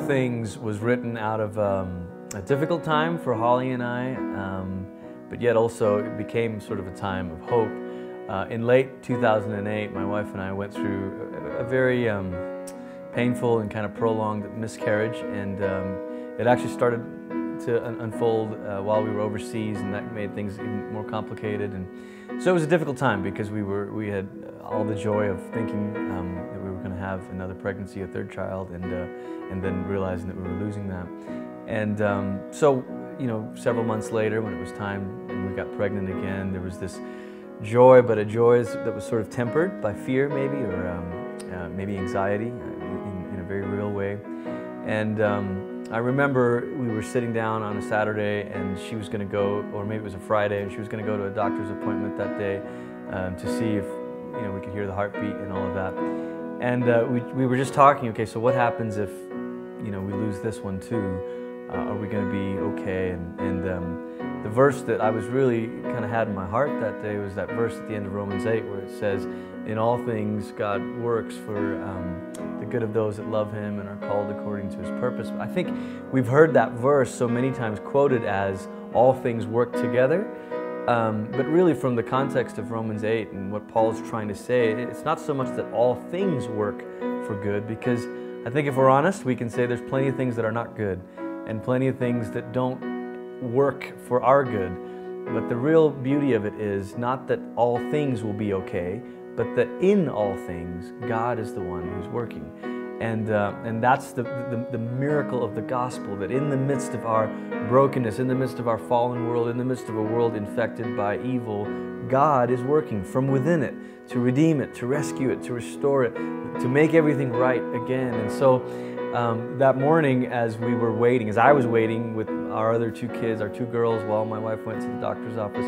Things was written out of a difficult time for Holly and I, but yet also it became sort of a time of hope. In late 2008, my wife and I went through a very painful and kind of prolonged miscarriage, and it actually started to unfold while we were overseas, and that made things even more complicated. And so it was a difficult time because we had all the joy of thinking that we were going to have another pregnancy, a third child, and then realizing that we were losing that. And so, you know, several months later, when it was time and we got pregnant again, there was this joy, but a joy that was sort of tempered by fear, maybe, or maybe anxiety in a very real way. And I remember we were sitting down on a Saturday, and she was going to go, or maybe it was a Friday, and she was going to go to a doctor's appointment that day to see if, you know, we could hear the heartbeat and all of that. And we were just talking, okay, so what happens if, you know, we lose this one too? Are we going to be okay? And the verse that I was really kind of had in my heart that day was that verse at the end of Romans 8 where it says, in all things God works for the good of those that love Him and are called according to His purpose. I think we've heard that verse so many times quoted as all things work together, but really from the context of Romans 8 and what Paul's trying to say, it's not so much that all things work for good, because I think if we're honest, we can say there's plenty of things that are not good and plenty of things that don't work for our good. But the real beauty of it is not that all things will be okay, but that in all things, God is the one who's working. And that's the miracle of the gospel, that in the midst of our brokenness, in the midst of our fallen world, in the midst of a world infected by evil, God is working from within it to redeem it, to rescue it, to restore it, to make everything right again. And so that morning, as we were waiting, as I was waiting with our other two kids, our two girls, while my wife went to the doctor's office,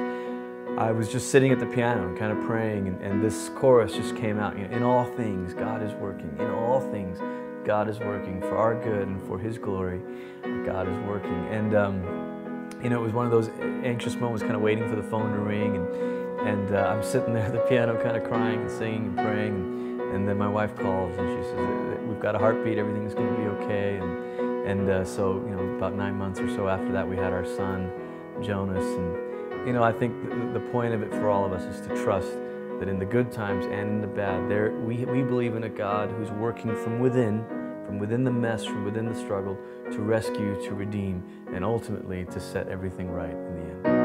I was just sitting at the piano and kind of praying, and this chorus just came out. You know, in all things, God is working. In all things, God is working for our good and for His glory. God is working. And you know, it was one of those anxious moments, kind of waiting for the phone to ring, and I'm sitting there at the piano, kind of crying and singing and praying. And then my wife calls and she says, we've got a heartbeat, everything's going to be okay. And so, you know, about 9 months or so after that, we had our son, Jonas. And, you know, I think the point of it for all of us is to trust that in the good times and in the bad, we believe in a God who's working from within the mess, from within the struggle, to rescue, to redeem, and ultimately to set everything right in the end.